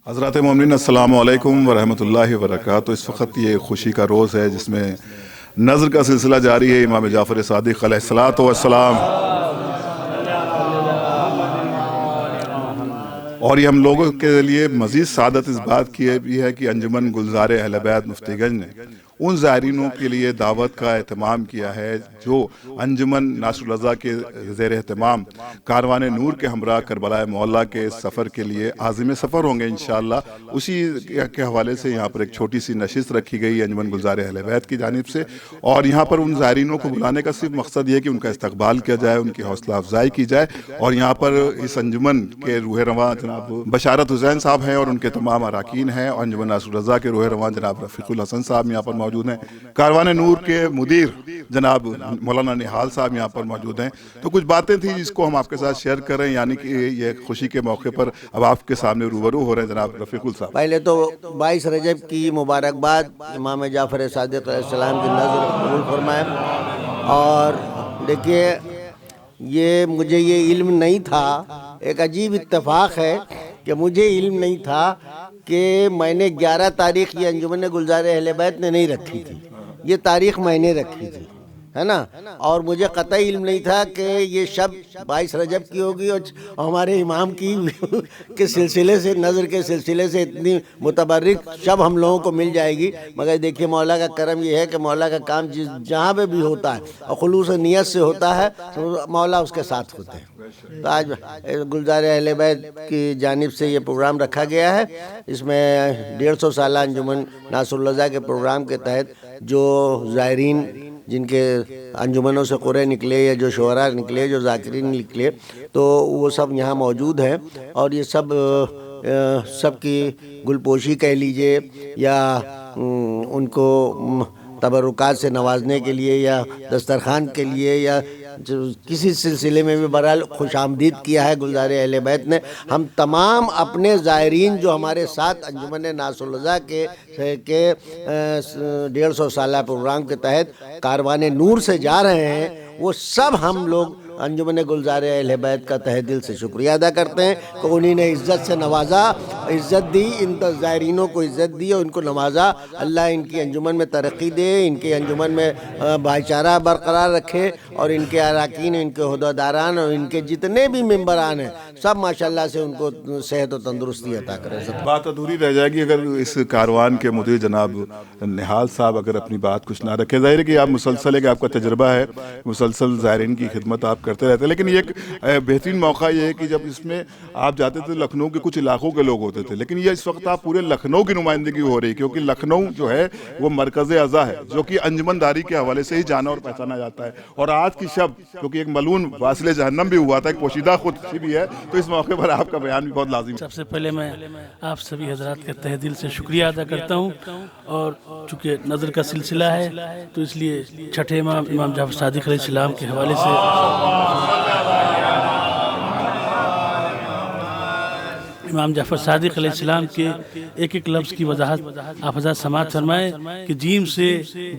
حضرات مومنین السلام علیکم ورحمۃ اللہ وبرکاتہ۔ اس وقت یہ خوشی کا روز ہے جس میں نظر کا سلسلہ جاری ہے امام جعفر صادق علیہ الصلوۃ والسلام، اور یہ ہم لوگوں کے لیے مزید سعادت اس بات کی بھی ہے کہ انجمن گلزار اہل بیت مفتی گنج نے ان زائرینوں کے لیے دعوت کا اہتمام کیا ہے جو انجمن ناصر الرضا کے زیر اہتمام کاروان نور کے ہمراہ کربلا معلیٰ کے سفر کے لیے عازم سفر ہوں گے انشاءاللہ۔ اسی کے حوالے سے یہاں پر ایک چھوٹی سی نشست رکھی گئی انجمن گلزار اہل بیت کی جانب سے، اور یہاں پر ان زائرینوں کو بلانے کا صرف مقصد یہ ہے کہ ان کا استقبال کیا جائے، ان کی حوصلہ افزائی کی جائے، اور یہاں پر اس انجمن کے روح رواں جناب بشارت حسین صاحب ہیں اور ان کے تمام اراکین ہیں، اور انجمن ناصر الرضا کے روح رواں جناب رفیق الحسن صاحب یہاں پر موجود ہیں، کاروان نور کے مدیر جناب مولانا نہال صاحب یہاں پر موجود ہیں۔ تو کچھ باتیں تھیں جس کو ہم آپ کے ساتھ شیئر کریں، یعنی کہ یہ خوشی کے موقع پر اب آپ کے سامنے روبرو ہو رہے ہیں جناب رفیق صاحب۔ پہلے تو 22 رجب کی مبارکباد، امام جعفر صادق علیہ السلام کی نظر قبول فرمائے۔ اور دیکھیے، مجھے یہ علم نہیں تھا، ایک عجیب اتفاق ہے کہ مجھے علم نہیں تھا کہ میں نے 11 تاریخ یہ انجمن گلزار اہل بیت نے نہیں رکھی تھی، یہ تاریخ میں نے رکھی تھی، ہے نا۔ اور مجھے قطعی علم نہیں تھا کہ یہ شب 22 رجب کی ہوگی اور ہمارے امام کی کے سلسلے سے، نظر کے سلسلے سے اتنی متبرک شب ہم لوگوں کو مل جائے گی۔ مگر دیکھیے، مولا کا کرم یہ ہے کہ مولا کا کام جہاں پہ بھی ہوتا ہے اور خلوص نیت سے ہوتا ہے تو مولا اس کے ساتھ ہوتے ہیں۔ تو آج گلزار اہل بیت کی جانب سے یہ پروگرام رکھا گیا ہے، اس میں 150 سالہ انجمن ناصر الرضا کے پروگرام کے تحت جو زائرین جن کے انجمنوں سے قرے نکلے یا جو شعراء نکلے، جو ذاکرین نکلے، تو وہ سب یہاں موجود ہیں، اور یہ سب کی گلپوشی کہہ لیجئے یا ان کو تبرکات سے نوازنے کے لیے یا دسترخوان کے لیے یا کسی سلسلے میں بھی بہرحال خوش آمدید کیا ہے گلزار اہل بیت نے۔ ہم تمام اپنے زائرین جو ہمارے ساتھ انجمن ناصر الرضا کے 150 سالہ پروگرام کے تحت کاروان نور سے جا رہے ہیں، وہ سب ہم لوگ انجمن گلزار اہل بیت کا تہ دل سے شکریہ ادا کرتے ہیں کہ انہی نے عزت سے نوازا، عزت دی، ان زائرینوں کو عزت دی اور ان کو نوازا۔ اللہ ان کی انجمن میں ترقی دے، ان کی انجمن میں بھائی چارہ برقرار رکھے، اور ان کے اراکین، ان کے عہدیداران اور ان کے جتنے بھی ممبران ہیں سب ماشاءاللہ سے ان کو صحت و تندرستی عطا کرے۔ بات ادھوری رہ جائے گی اگر اس کاروان کے مدیر جناب نہال صاحب اگر اپنی بات کچھ نہ رکھے۔ ظاہر ہے کہ آپ مسلسل ہے کہ آپ کا تجربہ ہے، مسلسل زائرین کی خدمت آپ کرتے رہتے ہیں، لیکن یہ ایک بہترین موقع یہ ہے کہ جب اس میں آپ جاتے تھے لکھنؤ کے کچھ علاقوں کے لوگ ہوتے تھے، لیکن یہ اس وقت آپ پورے لکھنؤ کی نمائندگی ہو رہی ہے، کیونکہ لکھنؤ جو ہے وہ مرکز اعضا ہے جو کہ انجمن داری کے حوالے سے ہی جانا اور پہچانا جاتا ہے۔ اور آج کی شب کیونکہ ایک ملعون واصل جہنم بھی ہوا تھا، ایک پوشیدہ خودکشی بھی ہے، تو اس موقع پر آپ کا بیان بھی بہت لازم ہے۔ سب سے پہلے میں آپ سبھی حضرات کا تہ دل سے شکریہ ادا کرتا ہوں، اور چونکہ نظر کا سلسلہ ہے تو اس لیے چھٹے امام جعفر صادق علیہ السلام کے حوالے سے امام جعفر صادق علیہ السلام کے ایک ایک لفظ کی وضاحت آپ حضرات سماعت فرمائیں کہ جیم سے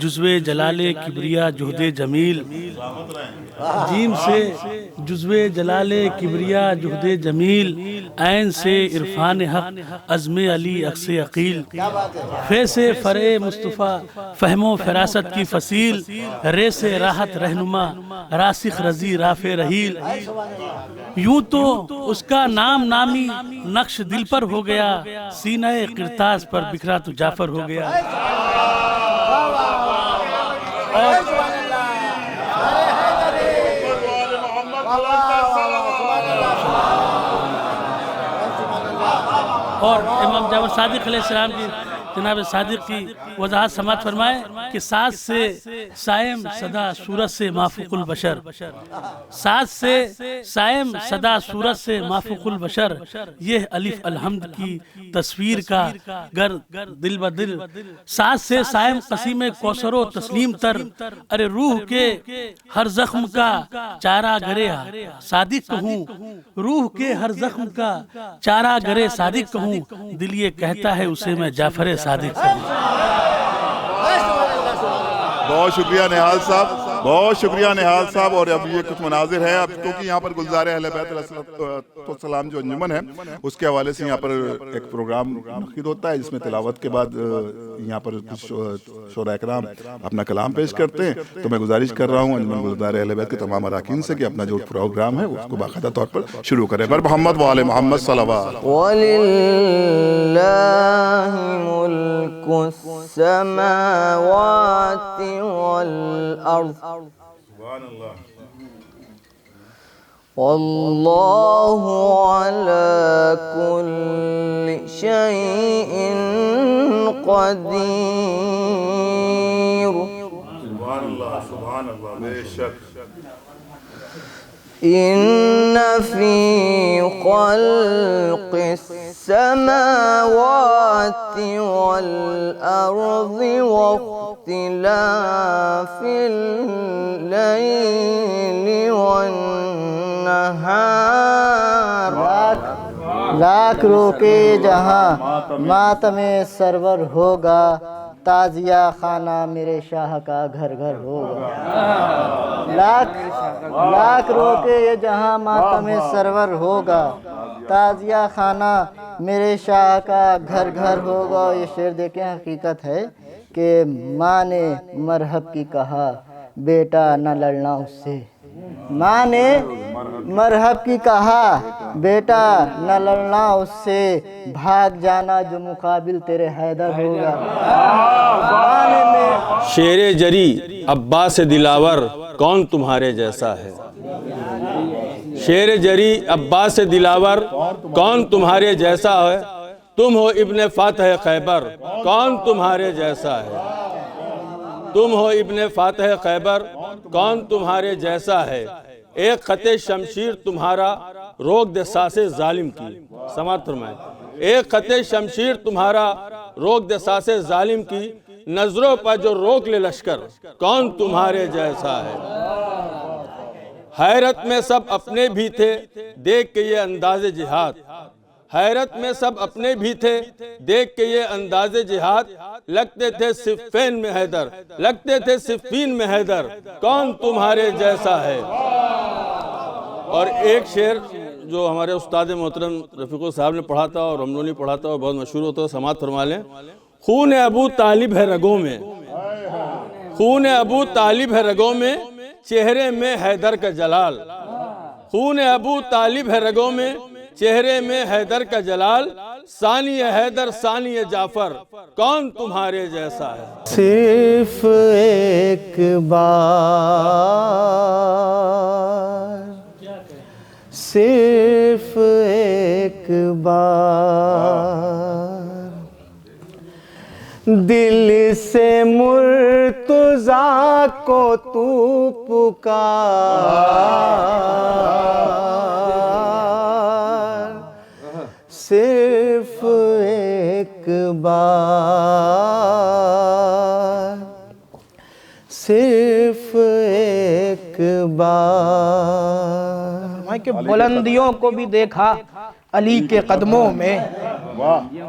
جزو جلال کبریا جہد جمیل، جیم سے جزو جلال کبریا جہد جمیل، عین سے عرفان حق عزم علی عکس عقیل، فے سے فرع مصطفیٰ فہم و فراست کی فصیل، رے سے راحت رہنما راسخ رضی رافع رحیل۔ یوں تو اس کا نام نامی نقش دل پر ہو گیا، سینہ قرطاس پر بکھرا تو جعفر ہو گیا۔ اور امام جعفر صادق علیہ السلام کی جناب صادق کی وضاحت سماعت فرمائے کہ ساز سے سائم صدا صورت سے مافوق البشر، ساز سے سائم صدا صورت سے مافوق البشر، یہ الف الحمد کی تصویر کا گر دل بدل، ساز سے سائم قسیم کوثر و تسلیم تر، ارے روح کے ہر زخم کا چارہ گرے صادق کہوں، روح کے ہر زخم کا چارہ گرے صادق کہوں، دل یہ کہتا ہے اسے میں جعفر صادق کہوں۔ بہت شکریہ نہال صاحب۔ بہت شکریہ نہال صاحب. اور اب یہ کچھ مناظر ہیں اب کیونکہ یہاں پر گلزار اہل بیت علیہ السلام جو انجمن ہے اس کے حوالے سے یہاں پر ایک پروگرام منعقد ہوتا ہے جس میں تلاوت کے بعد یہاں پر کچھ شعراء اکرام اپنا کلام پیش کرتے ہیں. تو میں گزارش کر رہا ہوں انجمن گلزار اہل بیت کے تمام اراکین سے کہ اپنا جو پروگرام ہے اس کو باقاعدہ طور پر شروع کریں. بر محمد و آل محمد صلوات. وَلِلَّهِ مُلْكُ السَّمَاوَاتِ وَالْأَرْضِ وَاللَّهُ عَلَى كُلِّ شَيْءٍ قَدِيرٌ. سبحان اللہ سبحان اللہ. بے شک إن في خلق السماوات والأرض واختلاف الليل والنهار. لاکھ روکے جہاں ماتم سرور ہوگا، تازیہ خانہ میرے شاہ کا گھر گھر ہوگا. لاکھ روکے یہ جہاں ماتم سرور ہوگا، تازیہ خانہ میرے شاہ کا گھر گھر ہوگا. یہ شعر دیکھیں حقیقت ہے کہ ماں نے مرحب کی کہا بیٹا نہ لڑنا اس سے. ماں نے مرحب کی کہا بیٹا نہ لڑنا اس سے، بھاگ جانا جو مقابل تیرے حیدر ہوگا. شیر جری عباس دلاور کون تمہارے جیسا ہے. شیر جری عباس دلاور کون تمہارے جیسا ہے. تم ہو ابن فاتح خیبر کون تمہارے جیسا ہے. تم ہو ابن فاتح خیبر کون تمہارے جیسا ہے. ایک خط شمشیر تمہارا روک دے ساس ظالم کی. سماعت فرمائیں. ایک خط شمشیر تمہارا روک دے ساس ظالم کی، نظروں پر جو روک لے لشکر کون تمہارے جیسا ہے. حیرت میں سب اپنے بھی تھے دیکھ کے یہ انداز جہاد. حیرت میں سب اپنے بھی تھے دیکھ کے یہ انداز جہاد. لگتے تھے صفین میں حیدر، لگتے تھے صفین میں حیدر کون تمہارے جیسا ہے. اور ایک شعر جو ہمارے استاد محترم رفیق صاحب نے پڑھا تھا اور ہم لوگوں نے پڑھا تھا اور بہت مشہور ہوتا ہے، سماعت فرما لیں. خون ابو طالب ہے رگوں میں، خون ابو طالب ہے رگوں میں، چہرے میں حیدر کا جلال. خون ابو طالب ہے رگوں میں، چہرے میں حیدر کا جلال. ثانی حیدر ثانی جعفر کون تمہارے جیسا ہے. صرف ایک بار، صرف ایک بار دل سے مرتضیٰ کو تو پکار. صرف ایک بار، صرف ایک بار. کہ بلندیوں کو بھی دیکھا علی کے قدموں میں،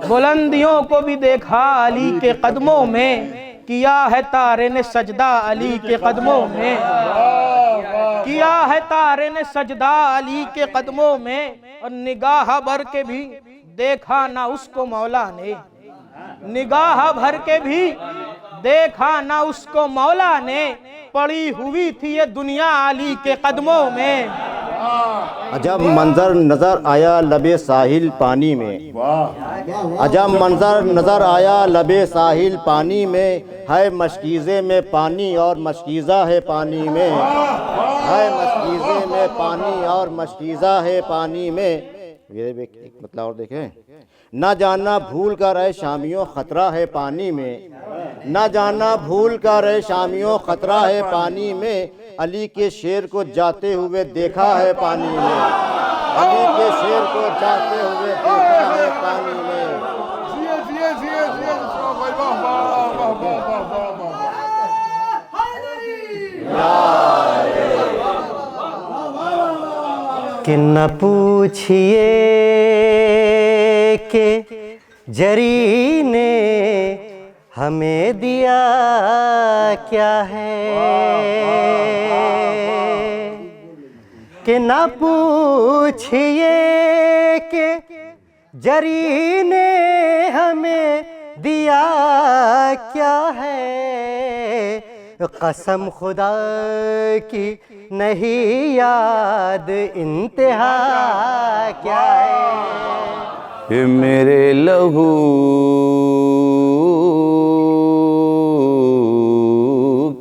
بلندیوں کو بھی دیکھا علی کے قدموں میں، کیا ہے تارے نے سجدہ علی کے قدموں میں، کیا ہے تارے نے سجدہ علی کے قدموں میں. اور نگاہ بھر کے بھی دیکھا نہ اس کو مولا نے، نگاہ بھر کے بھی دیکھا نہ اس کو مولا نے. پڑی ہوئی تھی یہ دنیا علی کے قدموں میں. عجب منظر نظر آیا لب ساحل پانی میں، عجب منظر نظر آیا لب ساحل پانی میں. ہے مشکیزے میں پانی اور مشکیزہ ہے پانی میں، ہے مشکیزے میں پانی اور مشکیزہ ہے پانی میں. یہ ایک مطلب اور دیکھیں. نہ جانا بھول کر اے شامیوں خطرہ ہے پانی میں، نہ جانا بھول کر اے شامیوں خطرہ ہے پانی میں. علی کے شیر کو جاتے ہوئے دیکھا ہے پانی میں، علی کے شیر کو جاتے ہوئے دیکھا ہے پانی میں. کہ نہ پوچھئے کہ جری نے ہمیں دیا کیا ہے کہ نہ پوچھئے کہ جری نے ہمیں دیا کیا ہے، قسم خدا کی نہیں یاد انتہا کیا ہے۔ میرے لہو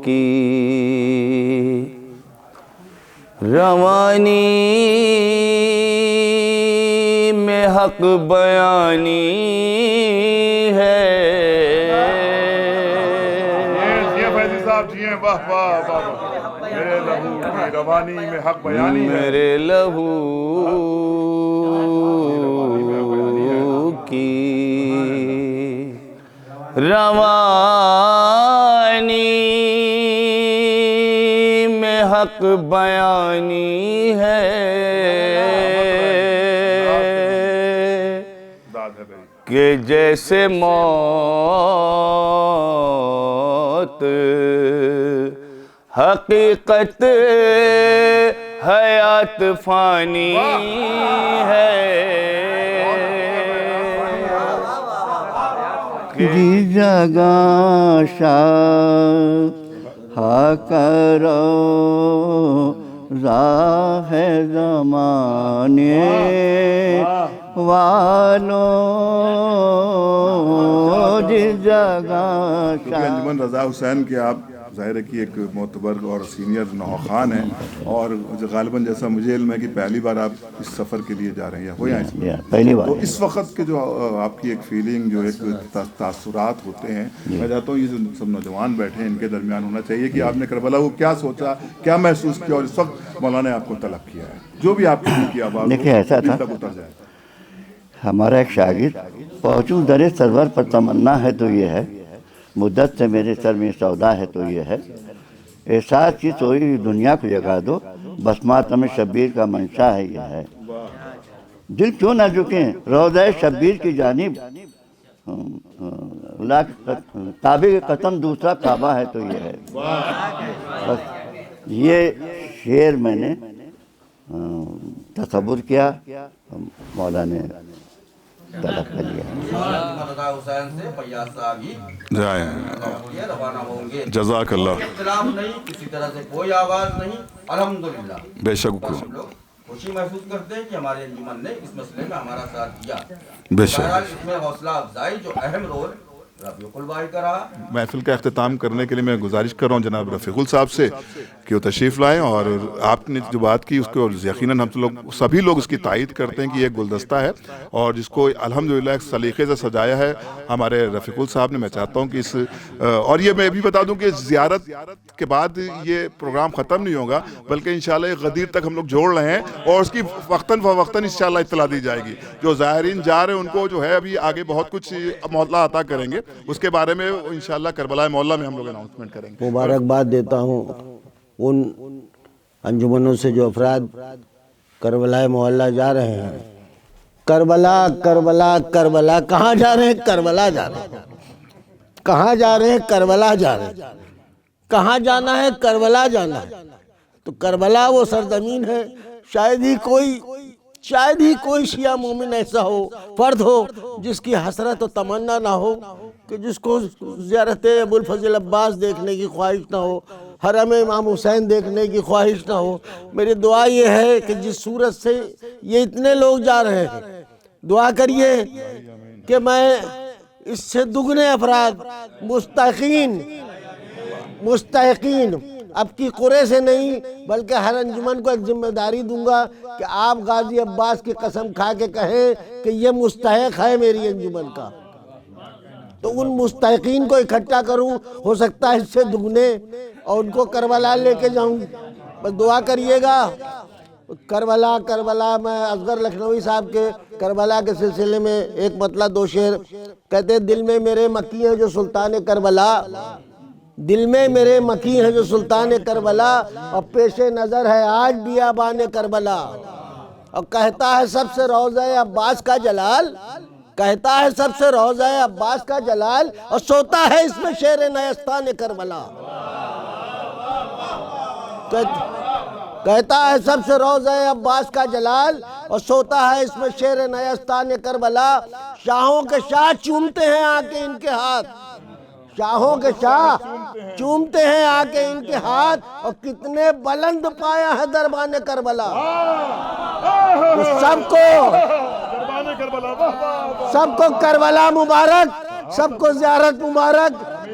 کی روانی میں حق بیانی ہے۔ یہ فیضی صاحب جی ہیں، واہ واہ واہ، میرے لہو کی روانی میں حق بیانی ہے، میرے لہو کی روانی میں حق بیانی ہے، کہ جیسے موت حقیقت حیات فانی ہے، جی جگہ شاہ کرو راہ زمانے والوں، جس جگہ کیونکہ انجمن رضا حسین کے آپ ظاہر ہے کہ ایک معتبر اور سینئر نوخوان ہیں، اور غالباً جیسا مجھے علم ہے کہ پہلی بار آپ اس سفر کے لیے جا رہے ہیں، یا ہو یہاں اس میں پہلی بار، تو اس وقت کے جو آپ کی ایک فیلنگ، جو ایک تاثرات ہوتے ہیں، میں چاہتا ہوں یہ جو سب نوجوان بیٹھے ہیں ان کے درمیان ہونا چاہیے کہ آپ نے کربلا کو کیا سوچا، کیا محسوس کیا، اور اس وقت مولانا نے آپ کو طلب کیا ہے، جو بھی آپ کی آواز دیکھیے ایسا تھا، اتر جائے۔ ہمارا ایک شاگرد پہنچوں در سرور پر تمنا ہے تو یہ ہے، مدت سے میرے سر میں سودا ہے تو یہ ہے، احساس کی سوئی دنیا کو جگا دو، بس ماتم شبیر کا منشا ہے یہ ہے، دل کیوں نہ جھکیں روضہ شبیر کی جانب، کعبے کے قسم دوسرا کعبہ ہے تو یہ ہے۔ بس یہ شعر میں نے تصور کیا، مولا نے طلب کر لیا۔ جزاک اللہ، اختلاف نہیں، کسی طرح سے کوئی آواز نہیں، الحمدللہ بے شک ہم لوگ خوشی محسوس کرتے ہیں کہ ہمارے انجمن نے اس مسئلے میں ہمارا ساتھ دیا۔ بے شک۔ بہرحال اس میں حوصلہ افزائی جو اہم رول رفیق الباری کا رہا۔ محفل کا اختتام کرنے کے لیے میں گزارش کر رہا ہوں جناب رفیق صاحب سے کہ وہ تشریف لائیں، اور آپ نے جو بات کی اس کو یقیناً ہم لوگ سبھی لوگ اس کی تائید کرتے ہیں کہ یہ ایک گلدستہ ہے، اور جس کو الحمدللہ ایک سلیقے سے سجایا ہے ہمارے رفیق صاحب نے۔ میں چاہتا ہوں کہ اس اور یہ میں بھی بتا دوں کہ زیارت کے بعد یہ پروگرام ختم نہیں ہوگا، بلکہ انشاءاللہ ایک غدیر تک ہم لوگ جوڑ رہے ہیں، اور اس کی وقتاً فوقتاً انشاءاللہ اطلاع دی جائے گی۔ جو زائرین جا رہے ہیں ان کو جو ہے ابھی آگے بہت کچھ معطلہ عطا کریں گے، اس کے بارے میں انشاءاللہ کربلا معلیٰ میں ہم لوگ اناؤنسمنٹ کریں گے۔ مبارکباد دیتا ہوں ان انجمنوں سے جو افراد کربلا معلیٰ جا رہے ہیں۔ کربلا کربلا کربلا، کہاں جا رہے ہیں؟ کربلا جا رہے ہیں۔ کہاں جا رہے ہیں؟ کربلا جا رہے ہیں۔ کہاں جانا ہے؟ کربلا جانا ہے۔ تو کربلا وہ سرزمین ہے، شاید ہی کوئی شیعہ مومن ایسا ہو، فرد ہو، جس کی حسرت و تمنا نہ ہو کہ جس کو زیارت ابو الفضل عباس دیکھنے کی خواہش نہ ہو، حرم امام حسین دیکھنے کی خواہش نہ ہو۔ میری دعا یہ ہے کہ جس صورت سے یہ اتنے لوگ جا رہے ہیں، دعا کریے کہ میں اس سے دگنے افراد مستحقین اب کی قرے سے نہیں بلکہ ہر انجمن کو ایک ذمہ داری دوں گا کہ آپ غازی عباس کی قسم کھا کے کہیں کہ یہ مستحق ہے میری انجمن کا، تو ان مستحقین کو اکٹھا کروں، ہو سکتا ہے اس سے دگنے، اور ان کو کربلا لے کے جاؤں۔ بس دعا کریے گا۔ کربلا میں اصغر لکھنوی صاحب کے کربلا کے سلسلے میں ایک مطلع دو شعر کہتے ہیں: دل میں میرے مکی ہیں جو سلطان کربلا، دل میں میرے مکی ہیں جو سلطان کربلا، اور پیش نظر ہے آج بیابان کربلا، اور کہتا ہے سب سے روضہ عباس کا جلال، کہتا ہے سب سے روضہ عباس کا جلال اور سوتا ہے اس میں شیر نیستان کربلا. کہتا ہے سب سے روضہ عباس کا جلال اور سوتا ہے اس میں شیر نیستان کربلا. شاہوں کے شاہ چومتے ہیں آ کے ان کے ہاتھ، شاہوں کے شاہ چومتے ہیں آ کے ان کے ہاتھ، اور کتنے بلند پایا ہے دربان کربلا. سب کو کربلا مبارک، سب کو زیارت مبارک،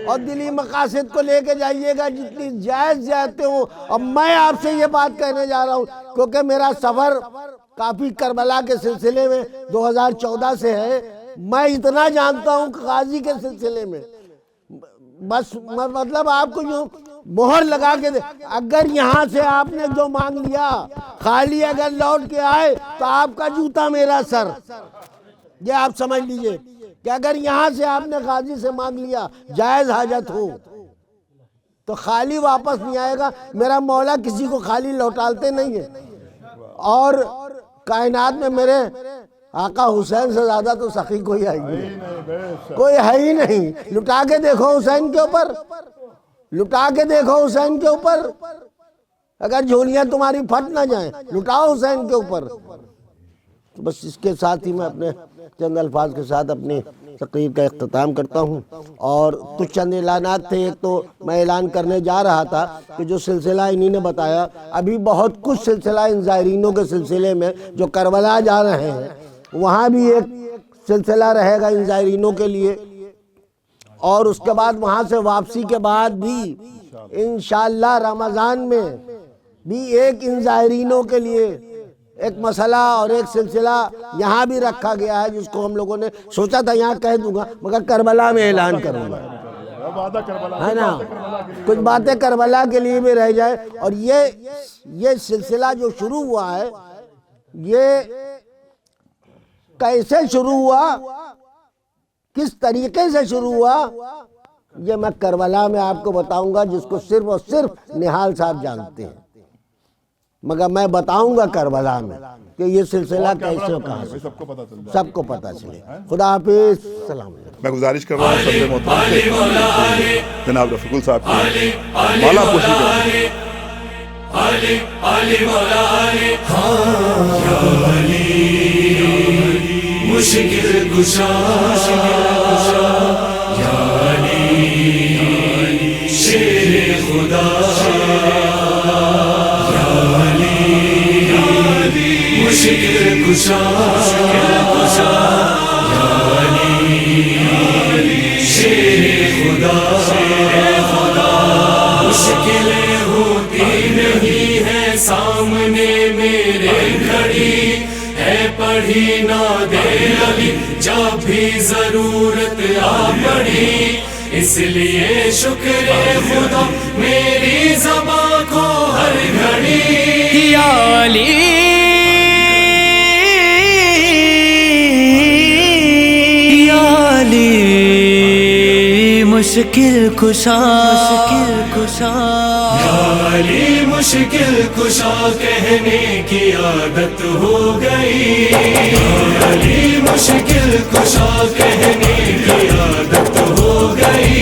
اور دلی مقاصد کو لے کے جائیے گا جتنی جائز جاتے ہوں. اور میں آپ سے یہ بات کہنے جا رہا ہوں کیونکہ میرا سفر کافی کربلا کے سلسلے میں 2014 سے ہے. میں اتنا جانتا ہوں کہ غازی کے سلسلے میں بس مطلب آپ کو جو مہر لگا کے دے، اگر یہاں سے آپ نے جو مانگ لیا خالی اگر لوٹ کے آئے تو آپ کا جوتا میرا سر. یہ آپ سمجھ لیجئے کہ اگر یہاں سے آپ نے غازی سے مانگ لیا جائز حاجت ہو تو خالی واپس نہیں آئے گا. میرا مولا کسی کو خالی لوٹالتے نہیں ہیں، اور کائنات میں میرے آقا حسین سے زیادہ تو سخی کوئی ہے کوئی ہے ہی نہیں. لٹا کے دیکھو حسین کے اوپر، لٹا کے دیکھو حسین کے اوپر. اگر جھولیاں تمہاری پھٹ نہ جائیں لٹاؤ حسین کے اوپر. بس اس کے ساتھ ہی میں اپنے چند الفاظ کے ساتھ اپنی تقریر کا اختتام کرتا ہوں. اور کچھ چند اعلانات تھے. ایک تو میں اعلان کرنے جا رہا تھا کہ جو سلسلہ انہی نے بتایا، ابھی بہت کچھ سلسلہ ان زائرینوں کے سلسلے میں جو کربلا جا رہے ہیں وہاں بھی ایک سلسلہ رہے گا ان زائرینوں کے لیے. اور اس کے بعد وہاں سے واپسی کے بعد بھی انشاءاللہ رمضان میں بھی ایک ان زائرینوں کے لیے ایک مسئلہ اور ایک سلسلہ یہاں بھی رکھا گیا ہے، جس کو ہم لوگوں نے سوچا تھا یہاں کہہ دوں گا مگر کربلا میں اعلان کروں گا، ہے نا. کچھ باتیں کربلا کے لیے بھی رہ جائے. اور یہ سلسلہ جو شروع ہوا ہے یہ کیسے شروع ہوا، کس طریقے سے شروع ہوا، یہ میں کربلا میں آپ کو بتاؤں گا، جس کو صرف اور صرف نہال صاحب جانتے ہیں. مگر میں بتاؤں گا کربلا میں کہ یہ سلسلہ کیسے اور کہاں سے سب کو پتہ چلے. خدا حافظ، السلام علیکم. میں گزارش کر رہا ہوں سب محترم سے جناب رفیق الصاحب کی مالا پوشی کریں. مشکل کشا یا علی شیر خدا یا علی مشکل کشا یا علی شیر خدا مشکلیں ہوتی نہیں ہے سامنے میرے کھڑی ہے پڑھی نہ دے علی جب بھی ضرورت آ پڑی. اس لیے شکر خدا میری زباں کو ہر گھڑی یا علی یا علی مشکل کشا یا علی مشکل کشا کہنے کی عادت ہو گئی یا علی مشکل کشا کہنے کی عادت ہو گئی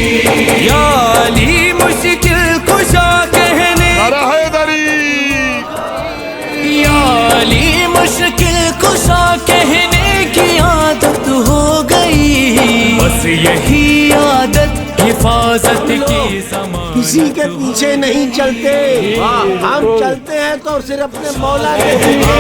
یا علی مشکل کشا کہنے یا علی مشکل کشا کہنے کی عادت ہو گئی. بس یہی عادت حفاظت کی زمان کسی کے پیچھے نہیں چلتے، ہم چلتے ہیں تو صرف اپنے مولا کے پیچھے.